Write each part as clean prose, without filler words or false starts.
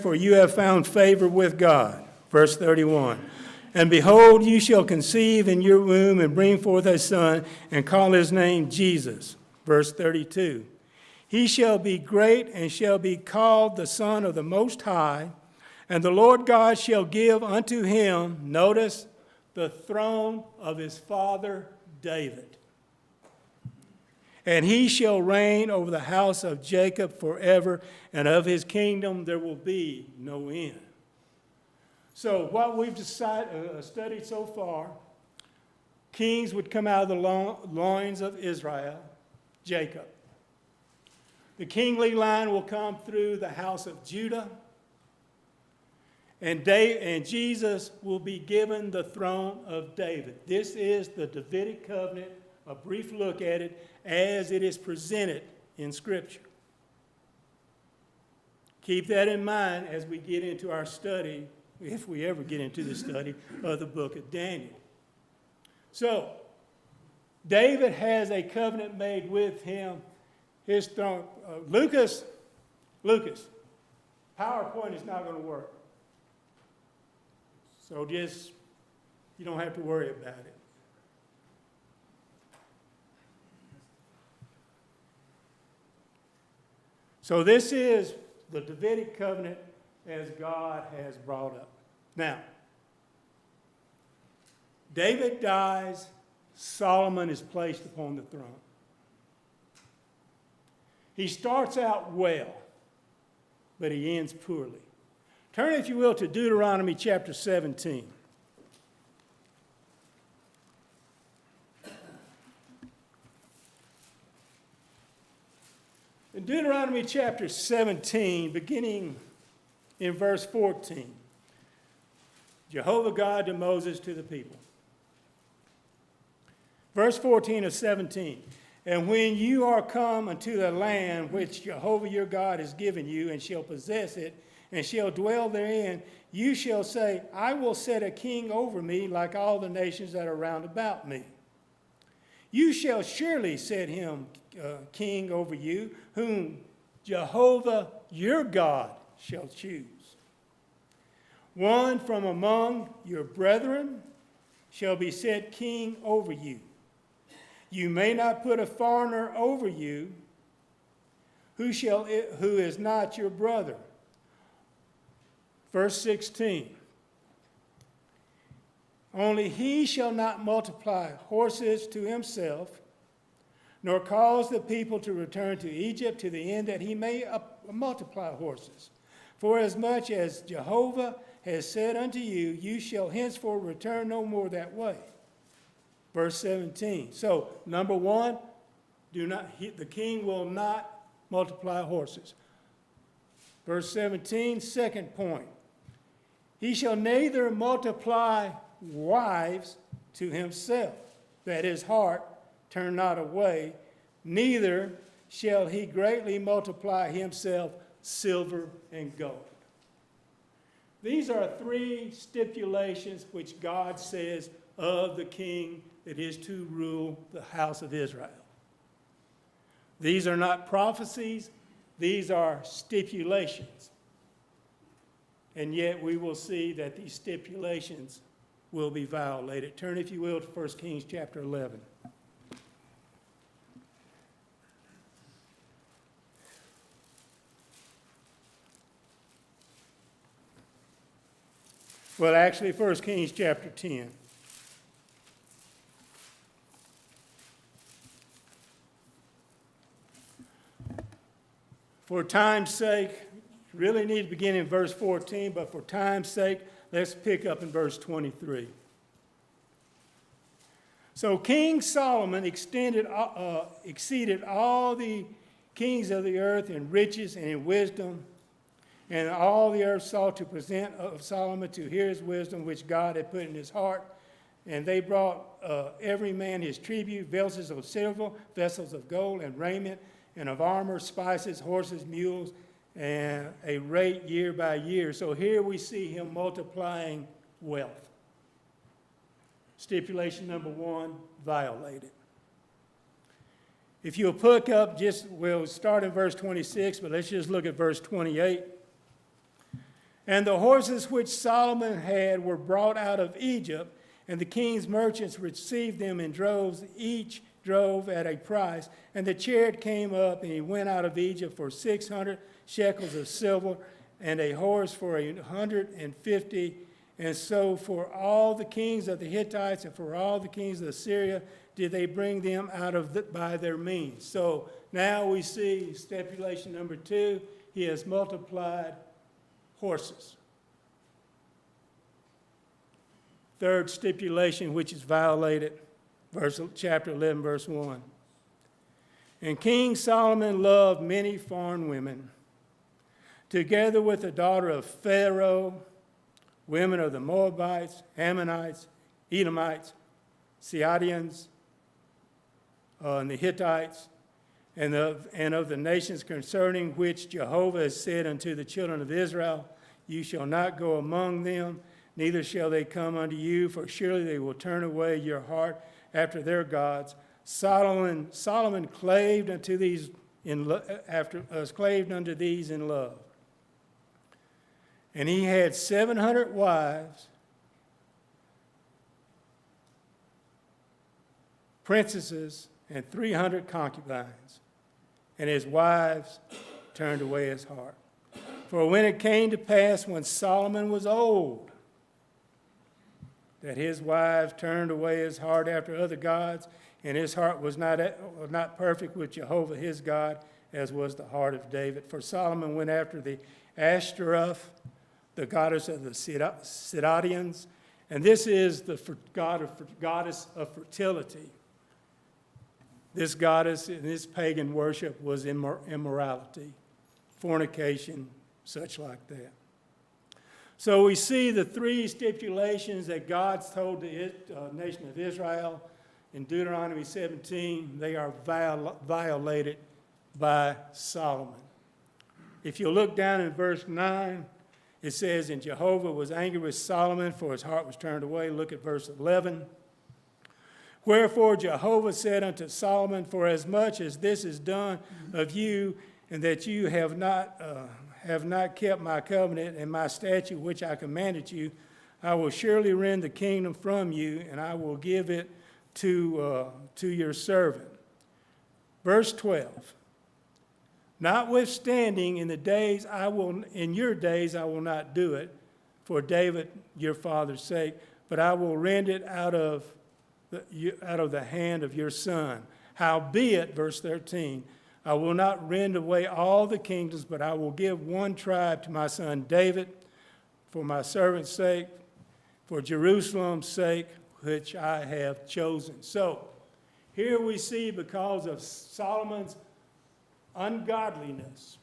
for you have found favor with God. Verse 31. And behold, you shall conceive in your womb and bring forth a son, and call his name Jesus. Verse 32. He shall be great and shall be called the Son of the Most High, and the Lord God shall give unto him, notice, the throne of his father David. And he shall reign over the house of Jacob forever, and of his kingdom there will be no end. So what we've studied so far, kings would come out of the loins of Israel, Jacob. The kingly line will come through the house of Judah, and Jesus will be given the throne of David. This is the Davidic covenant, a brief look at it as it is presented in Scripture. Keep that in mind as we get into our study, if we ever get into the study of the book of Daniel. So, David has a covenant made with him, his throne. Lucas, PowerPoint is not going to work. So you don't have to worry about it. So this is the Davidic covenant as God has brought up. Now, David dies, Solomon is placed upon the throne. He starts out well, but he ends poorly. Turn, if you will, to Deuteronomy chapter 17. In Deuteronomy chapter 17, beginning in verse 14, Jehovah God to Moses to the people. Verse 14 of 17, and when you are come unto the land which Jehovah your God has given you, and shall possess it, and shall dwell therein, you shall say, I will set a king over me like all the nations that are round about me. You shall surely set him king over you, whom Jehovah your God shall choose. One from among your brethren shall be set king over you. You may not put a foreigner over you who is not your brother. Verse 16. Only he shall not multiply horses to himself, nor cause the people to return to Egypt to the end that he may multiply horses. For as much as Jehovah has said unto you, you shall henceforth return no more that way. Verse 17. So, number one, the king will not multiply horses. Verse 17, second point. He shall neither multiply wives to himself, that his heart turn not away, neither shall he greatly multiply himself silver and gold. These are three stipulations which God says of the king that is to rule the house of Israel. These are not prophecies, these are stipulations. And yet we will see that these stipulations will be violated. Turn, if you will, to 1 Kings chapter 11. Well, actually, 1 Kings chapter 10. For time's sake, really need to begin in verse 14, but for time's sake, let's pick up in verse 23. So King Solomon exceeded all the kings of the earth in riches and in wisdom, and all the earth sought to present of Solomon to hear his wisdom, which God had put in his heart. And they brought every man his tribute, vessels of silver, vessels of gold, and raiment, and of armor, spices, horses, mules, and a rate year by year. So here we see him multiplying wealth. Stipulation number one, violated. If you'll pick up, we'll start in verse 26, but let's just look at verse 28. And the horses which Solomon had were brought out of Egypt, and the king's merchants received them in droves, each drove at a price. And the chariot came up, and he went out of Egypt for 600 shekels of silver, and a horse for 150. And so for all the kings of the Hittites and for all the kings of Assyria did they bring them out of by their means. So now we see stipulation number 2, he has multiplied horses. Third stipulation, which is violated, chapter 11, verse 1. And King Solomon loved many foreign women, together with the daughter of Pharaoh, women of the Moabites, Ammonites, Edomites, Sidonians, and the Hittites, and of the nations concerning which Jehovah has said unto the children of Israel, you shall not go among them, neither shall they come unto you, for surely they will turn away your heart after their gods. Solomon claved unto these claved unto these in love. And he had 700 wives, princesses, and 300 concubines. And his wives turned away his heart. For when it came to pass, when Solomon was old, that his wives turned away his heart after other gods, and his heart was not perfect with Jehovah his God, as was the heart of David. For Solomon went after the Ashtaroth, the goddess of the Sidonians, and this is the goddess of fertility. This goddess in this pagan worship was immorality, fornication, such like that. So we see the 3 stipulations that God told the nation of Israel in Deuteronomy 17, they are violated by Solomon. If you look down in verse 9, it says, and Jehovah was angry with Solomon, for his heart was turned away. Look at verse 11. Wherefore Jehovah said unto Solomon, for as much as this is done of you, and that you have not kept my covenant and my statute which I commanded you, I will surely rend the kingdom from you, and I will give it to your servant. Verse 12. Notwithstanding, in your days I will not do it, for David your father's sake, but I will rend it out of the hand of your son. Howbeit, verse 13, I will not rend away all the kingdoms, but I will give one tribe to my son David, for my servant's sake, for Jerusalem's sake, which I have chosen. So, here we see, because of Solomon's ungodliness,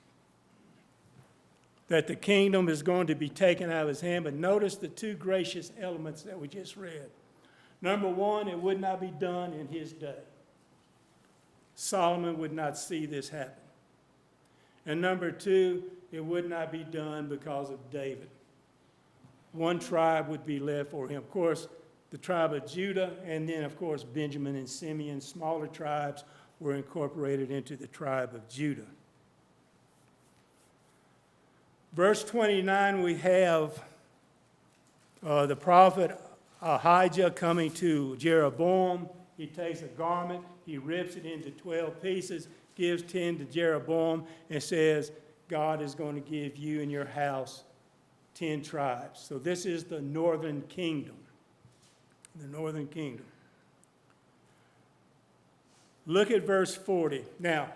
that the kingdom is going to be taken out of his hand. But notice the 2 gracious elements that we just read. Number 1, it would not be done in his day. Solomon would not see this happen. And number 2, it would not be done because of David. One tribe would be left for him. Of course, the tribe of Judah, and then, of course, Benjamin and Simeon, smaller tribes, were incorporated into the tribe of Judah. Verse 29, we have the prophet Ahijah coming to Jeroboam. He takes a garment, he rips it into 12 pieces, gives 10 to Jeroboam, and says, God is going to give you and your house 10 tribes. So this is the northern kingdom. The northern kingdom. Look at verse 40. Now,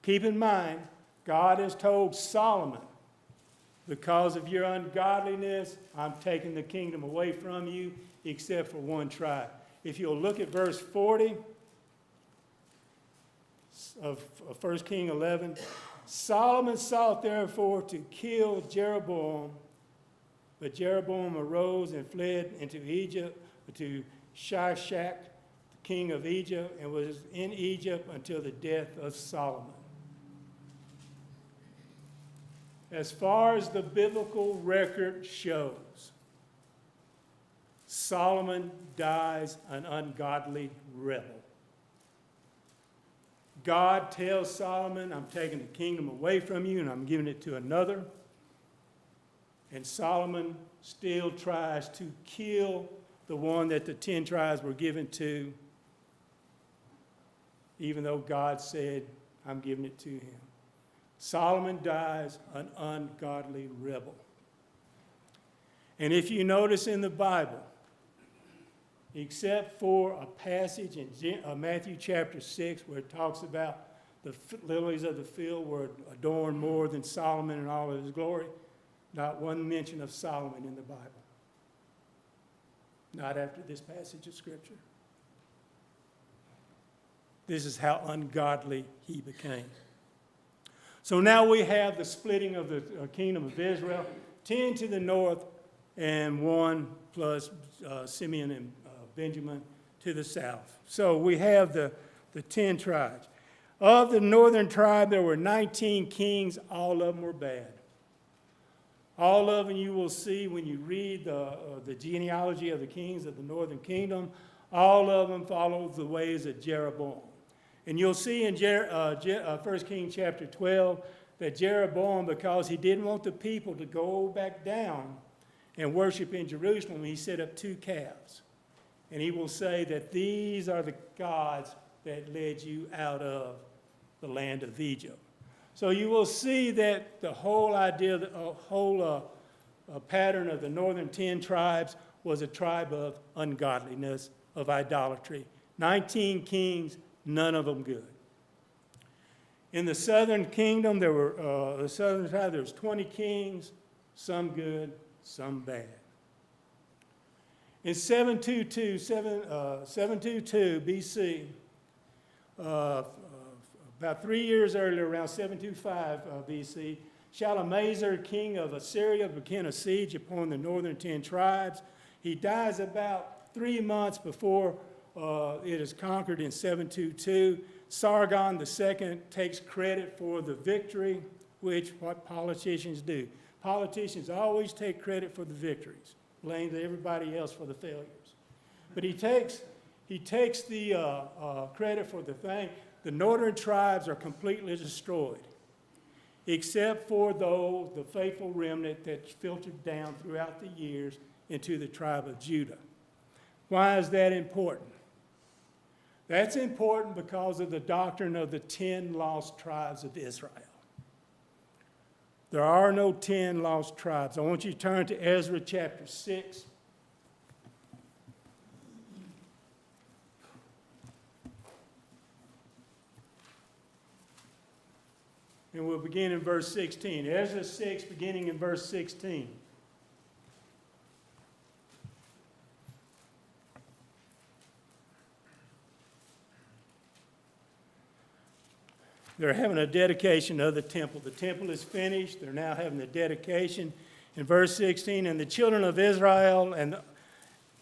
keep in mind, God has told Solomon, because of your ungodliness, I'm taking the kingdom away from you, except for one tribe. If you'll look at verse 40 of 1 Kings 11, Solomon sought therefore to kill Jeroboam, but Jeroboam arose and fled into Egypt, to Shishak, king of Egypt, and was in Egypt until the death of Solomon. As far as the biblical record shows, Solomon dies an ungodly rebel. God tells Solomon, I'm taking the kingdom away from you and I'm giving it to another. And Solomon still tries to kill the one that the 10 tribes were given to, even though God said, I'm giving it to him. Solomon dies an ungodly rebel. And if you notice in the Bible, except for a passage in Matthew chapter 6 where it talks about the lilies of the field were adorned more than Solomon in all of his glory, not one mention of Solomon in the Bible. Not after this passage of Scripture. This is how ungodly he became. So now we have the splitting of the kingdom of Israel, 10 to the north and 1 plus Simeon and Benjamin to the south. So we have the 10 tribes. Of the northern tribe, there were 19 kings. All of them were bad. All of them you will see when you read the genealogy of the kings of the northern kingdom. All of them followed the ways of Jeroboam. And you'll see in 1 Kings chapter 12 that Jeroboam, because he didn't want the people to go back down and worship in Jerusalem, he set up 2 calves. And he will say that these are the gods that led you out of the land of Egypt. So you will see that the whole idea, the whole pattern of the northern 10 tribes was a tribe of ungodliness, of idolatry. 19 kings, none of them good. In the southern kingdom, there were the southern tribe. There was 20 kings, some good, some bad. In 722 BC, about 3 years earlier, around 725 BC, Shalmaneser, king of Assyria, began a siege upon the northern 10 tribes. He dies about 3 months before it is conquered in 722. Sargon II takes credit for the victory, which what politicians do. Politicians always take credit for the victories, blames everybody else for the failures. But he takes the credit for the thing. The northern tribes are completely destroyed, except for the faithful remnant that filtered down throughout the years into the tribe of Judah. Why is that important? That's important because of the doctrine of the 10 lost tribes of Israel. There are no 10 lost tribes. I want you to turn to Ezra chapter 6. And we'll begin in verse 16. Ezra 6, beginning in verse 16. They're having a dedication of the temple. The temple is finished. They're now having the dedication. In verse 16, and the children of Israel and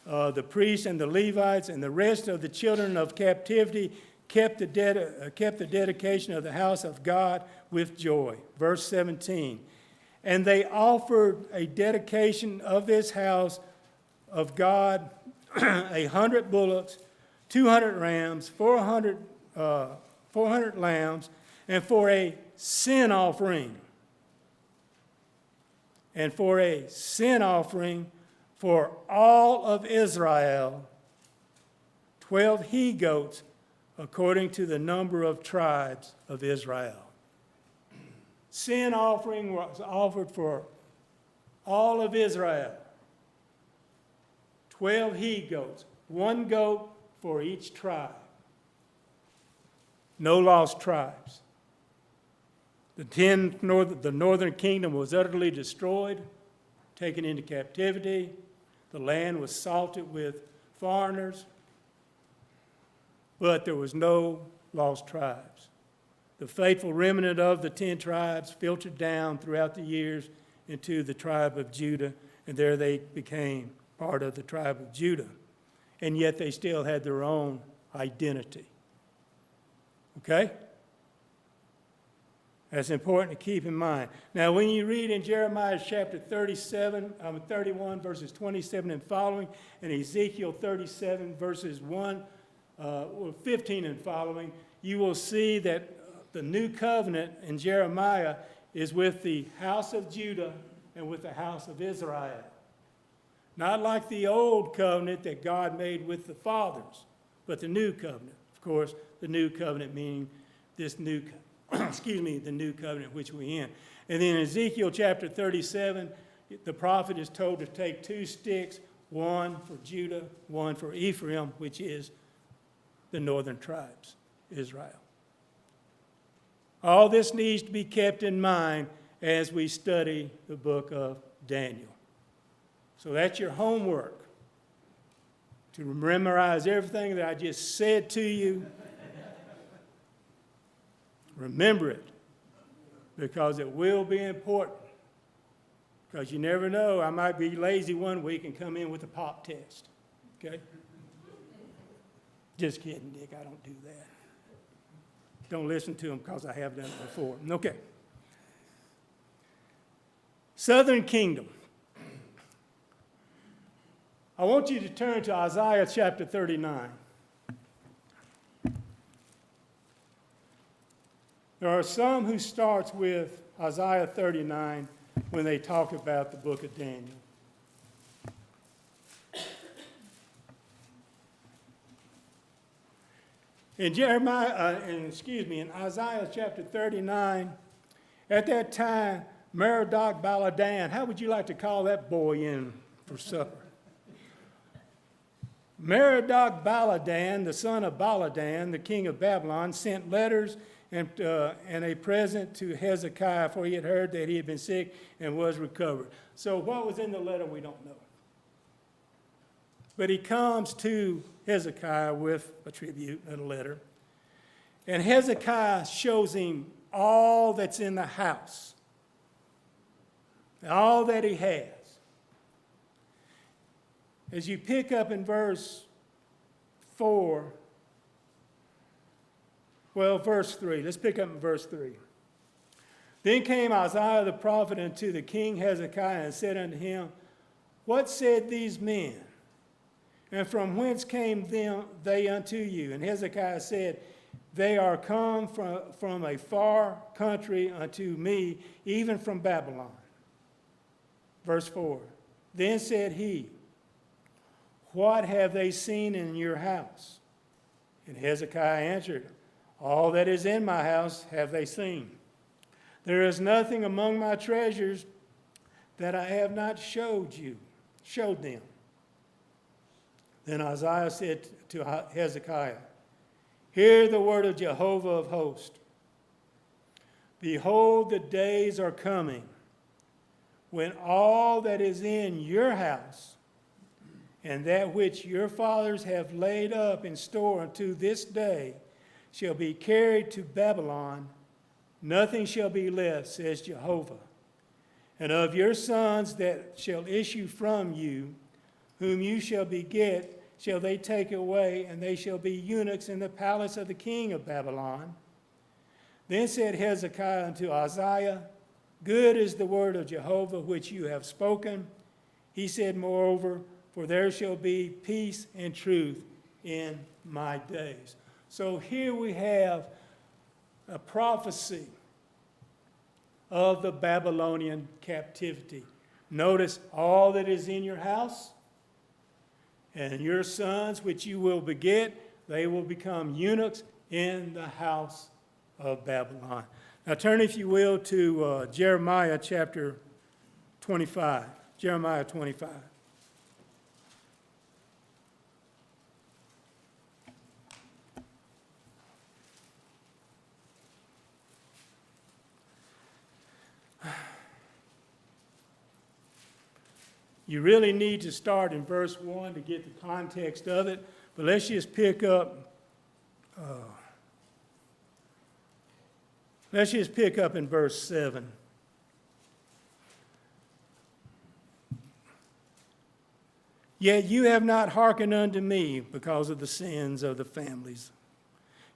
the priests and the Levites and the rest of the children of captivity kept the dedication of the house of God with joy. Verse 17, and they offered a dedication of this house of God, 100 bullocks, 200 rams, 400 lambs, and for a sin offering. And for a sin offering for all of Israel, 12 he-goats according to the number of tribes of Israel. Sin offering was offered for all of Israel. 12 he-goats, 1 goat for each tribe. No lost tribes. The northern kingdom was utterly destroyed, taken into captivity. The land was salted with foreigners, but there was no lost tribes. The faithful remnant of the 10 tribes filtered down throughout the years into the tribe of Judah, and there they became part of the tribe of Judah. And yet they still had their own identity. Okay? That's important to keep in mind. Now, when you read in Jeremiah chapter 31, verses 27 and following, and Ezekiel 37, verses 15 and following, you will see that the new covenant in Jeremiah is with the house of Judah and with the house of Israel. Not like the old covenant that God made with the fathers, but the new covenant. Of course, the new covenant meaning this new, the new covenant which we in. And then in Ezekiel chapter 37, the prophet is told to take 2 sticks, one for Judah, one for Ephraim, which is the northern tribes, Israel. All this needs to be kept in mind as we study the book of Daniel. So that's your homework, to memorize everything that I just said to you. Remember it, because it will be important. Because you never know, I might be lazy one week and come in with a pop test. Okay? Just kidding, Dick, I don't do that. Don't listen to them because I have done it before. Okay. Southern Kingdom. I want you to turn to Isaiah chapter 39. There are some who starts with Isaiah 39 when they talk about the book of Daniel. In Isaiah chapter 39, at that time, Merodach Baladan, how would you like to call that boy in for supper? Merodach Baladan, the son of Baladan, the king of Babylon, sent letters and a present to Hezekiah, for he had heard that he had been sick and was recovered. So what was in the letter, we don't know. But he comes to Hezekiah with a tribute and a letter. And Hezekiah shows him all that's in the house, all that he has. As you pick up in verse 3. Let's pick up in verse 3. Then came Isaiah the prophet unto the king Hezekiah and said unto him, What said these men? And from whence came they unto you? And Hezekiah said, They are come from a far country unto me, even from Babylon. Verse 4. Then said he, What have they seen in your house? And Hezekiah answered, All that is in my house have they seen. There is nothing among my treasures that I have not showed them. Then Isaiah said to Hezekiah, Hear the word of Jehovah of hosts. Behold, the days are coming when all that is in your house and that which your fathers have laid up in store unto this day shall be carried to Babylon. Nothing shall be left, says Jehovah. And of your sons that shall issue from you, whom you shall beget, shall they take away, and they shall be eunuchs in the palace of the king of Babylon. Then said Hezekiah unto Isaiah, Good is the word of Jehovah which you have spoken. He said, Moreover, for there shall be peace and truth in my days. So here we have a prophecy of the Babylonian captivity. Notice all that is in your house, and your sons which you will beget, they will become eunuchs in the house of Babylon. Now turn, if you will, to Jeremiah chapter 25. Jeremiah 25. You really need to start in verse 1 to get the context of it, but let's just pick up in verse 7. Yet you have not hearkened unto me because of the sins of the families.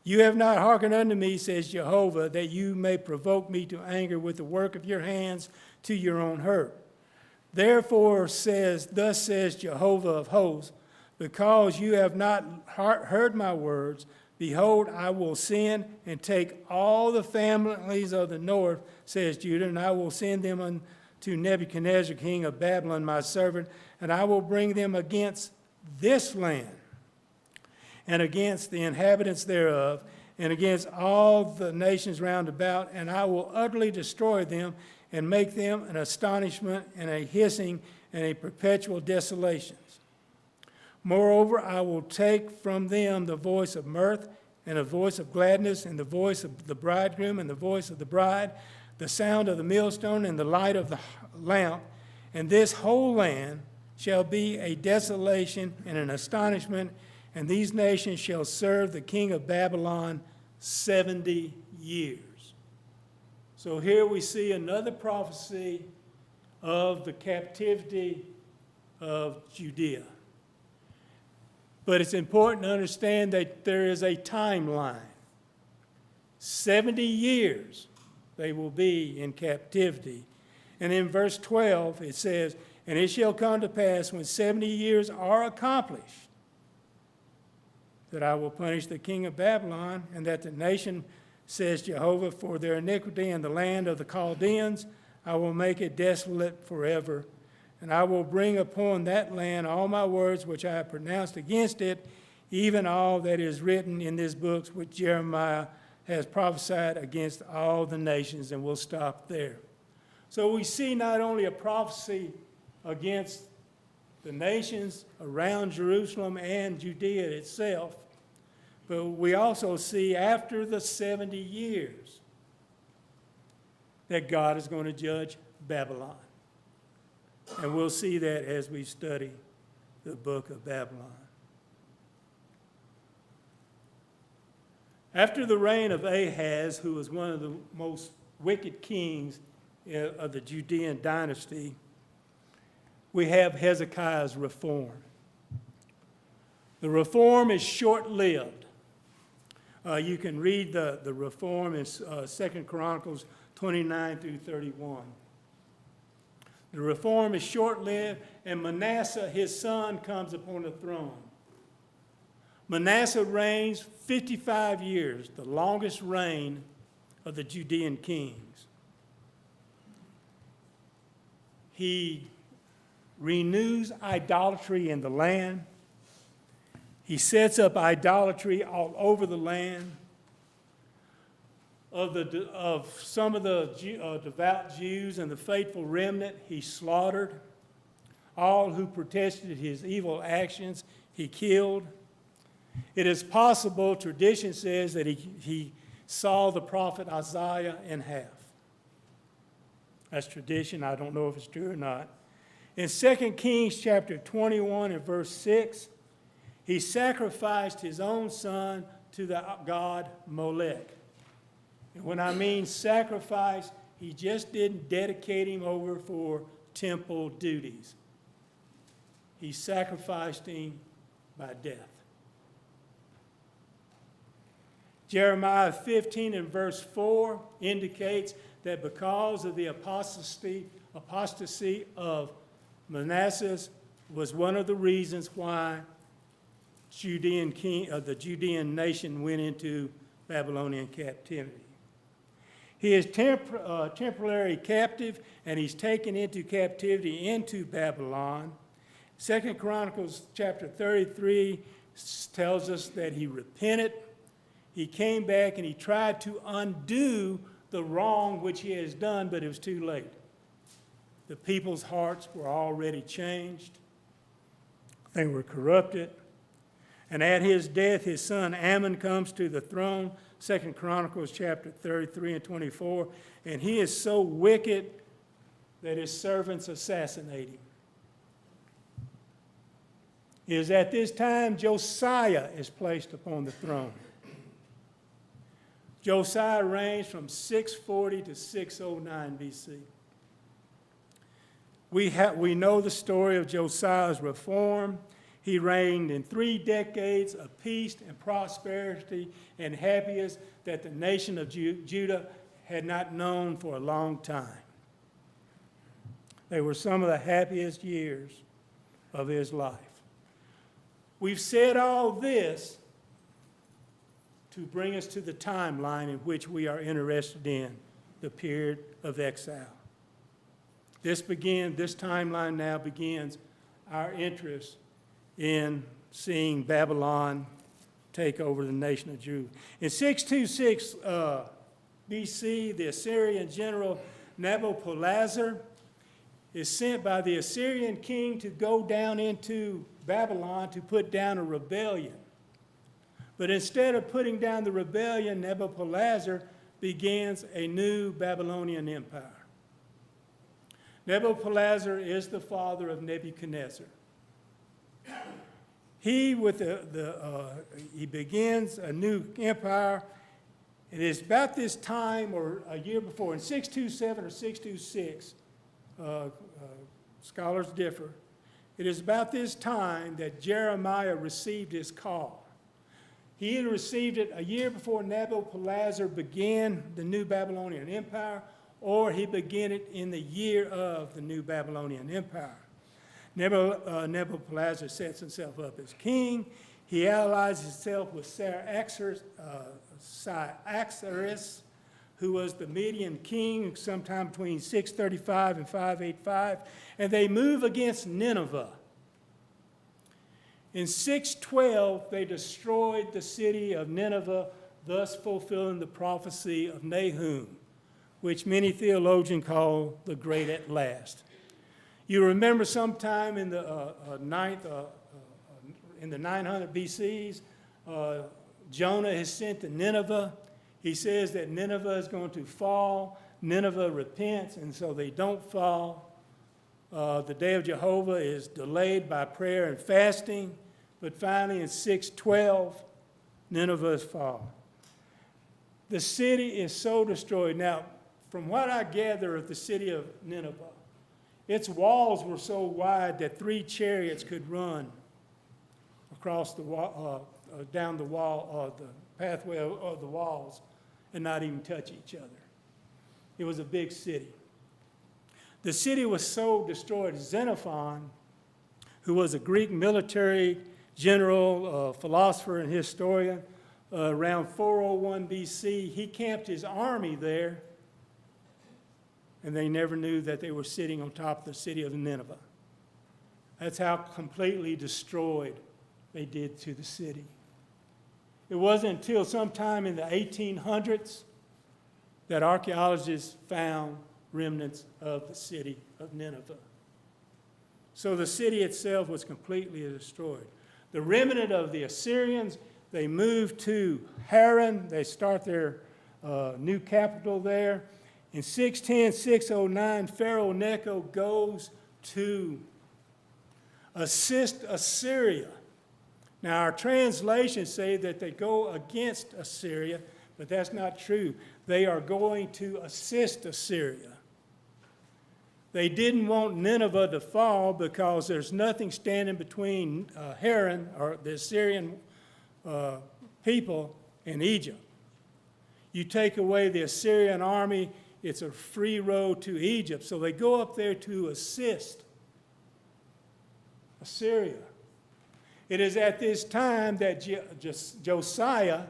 You have not hearkened unto me, says Jehovah, that you may provoke me to anger with the work of your hands to your own hurt. Therefore thus says Jehovah of hosts, because you have not heard my words, behold, I will send and take all the families of the north, says Judah, and I will send them to Nebuchadnezzar, king of Babylon, my servant, and I will bring them against this land and against the inhabitants thereof, and against all the nations round about, and I will utterly destroy them and make them an astonishment and a hissing and a perpetual desolation. Moreover, I will take from them the voice of mirth and the voice of gladness and the voice of the bridegroom and the voice of the bride, the sound of the millstone and the light of the lamp, and this whole land shall be a desolation and an astonishment, and these nations shall serve the king of Babylon 70 years. So here we see another prophecy of the captivity of Judea. But it's important to understand that there is a timeline. 70 years they will be in captivity. And in verse 12 it says, "And it shall come to pass when 70 years are accomplished, that I will punish the king of Babylon, and that the nation, says Jehovah, for their iniquity in the land of the Chaldeans, I will make it desolate forever. And I will bring upon that land all my words which I have pronounced against it, even all that is written in this book which Jeremiah has prophesied against all the nations." And we'll stop there. So we see not only a prophecy against the nations around Jerusalem and Judea itself, but we also see after the 70 years that God is going to judge Babylon. And we'll see that as we study the book of Babylon. After the reign of Ahaz, who was one of the most wicked kings of the Judean dynasty, we have Hezekiah's reform. The reform is short-lived. You can read the reform in 2 Chronicles 29 through 31. The reform is short-lived, and Manasseh, his son, comes upon the throne. Manasseh reigns 55 years, the longest reign of the Judean kings. He renews idolatry in the land. He sets up idolatry all over the land. Of some of the devout Jews and the faithful remnant, he slaughtered. All who protested his evil actions, he killed. It is possible, tradition says, that he saw the prophet Isaiah in half. That's tradition. I don't know if it's true or not. In 2 Kings chapter 21 and verse 6, he sacrificed his own son to the god Molech. And when I mean sacrifice, he just didn't dedicate him over for temple duties. He sacrificed him by death. Jeremiah 15 and verse 4 indicates that because of the apostasy of Manasseh was one of the reasons why the Judean nation went into Babylonian captivity. He is temporarily captive, and he's taken into captivity into Babylon. 2 Chronicles chapter 33 tells us that he repented. He came back and he tried to undo the wrong which he has done, but it was too late. The people's hearts were already changed. They were corrupted. And at his death, his son Ammon comes to the throne, 2 Chronicles chapter 33 and 24, and he is so wicked that his servants assassinate him. It is at this time Josiah is placed upon the throne. Josiah reigns from 640 to 609 BC. We know the story of Josiah's reform. He reigned in 3 decades of peace and prosperity and happiness that the nation of Judah had not known for a long time. They were some of the happiest years of his life. We've said all this to bring us to the timeline in which we are interested in, the period of exile. This timeline now begins our interest in seeing Babylon take over the nation of Judah. In 626 BC, the Assyrian general Nabopolassar is sent by the Assyrian king to go down into Babylon to put down a rebellion. But instead of putting down the rebellion, Nabopolassar begins a new Babylonian empire. Nabopolassar is the father of Nebuchadnezzar. He begins a new empire. It is about this time, or a year before, in 627 or 626, scholars differ. It is about this time that Jeremiah received his call. He had received it a year before Nabopolassar began the new Babylonian empire, or he began it in the year of the new Babylonian empire. Nabopolassar sets himself up as king. He allies himself with Cyaxares, who was the Median king sometime between 635 and 585, and they move against Nineveh. In 612, they destroyed the city of Nineveh, thus fulfilling the prophecy of Nahum, which many theologians call the Great at Last. You remember sometime in the 900 BCs, Jonah is sent to Nineveh. He says that Nineveh is going to fall. Nineveh repents, and so they don't fall. The day of Jehovah is delayed by prayer and fasting, but finally in 612, Nineveh's fall. The city is so destroyed. Now, from what I gather of the city of Nineveh, its walls were so wide that 3 chariots could run across the wall, down the wall, the pathway of the walls, and not even touch each other. It was a big city. The city was so destroyed. Xenophon, who was a Greek military general, philosopher, and historian, around 401 BC, he camped his army there, and they never knew that they were sitting on top of the city of Nineveh. That's how completely destroyed they did to the city. It wasn't until sometime in the 1800s that archaeologists found remnants of the city of Nineveh. So the city itself was completely destroyed. The remnant of the Assyrians, they moved to Haran. They start their new capital there. In 610, 609, Pharaoh Necho goes to assist Assyria. Now, our translations say that they go against Assyria, but that's not true. They are going to assist Assyria. They didn't want Nineveh to fall because there's nothing standing between Haran, or the Assyrian people, and Egypt. You take away the Assyrian army, it's a free road to Egypt. So they go up there to assist Assyria. It is at this time that Josiah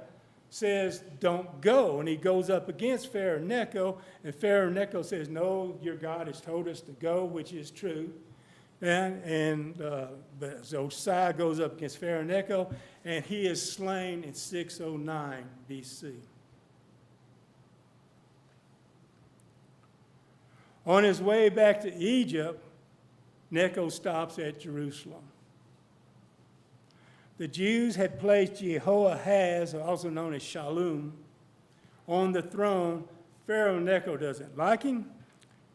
says, don't go. And he goes up against Pharaoh Necho, and Pharaoh Necho says, no, your God has told us to go, which is true. But Josiah goes up against Pharaoh Necho, and he is slain in 609 BC. On his way back to Egypt, Necho stops at Jerusalem. The Jews had placed Jehoahaz, also known as Shallum, on the throne. Pharaoh Necho doesn't like him.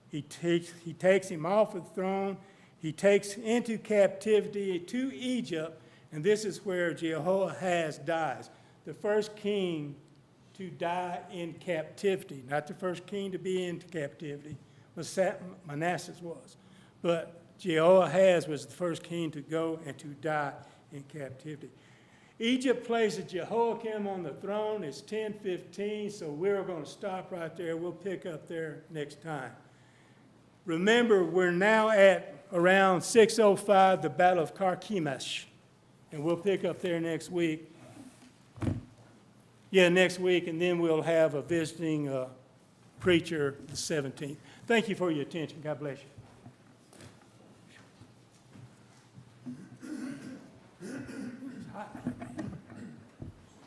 He takes him off the throne. He takes into captivity to Egypt, and this is where Jehoahaz dies. The first king to die in captivity, not the first king to be in captivity. Manasseh was. But Jehoahaz was the first king to go and to die in captivity. Egypt places Jehoiakim on the throne. It's 10:15, so we're going to stop right there. We'll pick up there next time. Remember, we're now at around 605, the Battle of Carchemish, and we'll pick up there next week. Next week, and then we'll have a visiting preacher the 17th. Thank you for your attention. God bless you.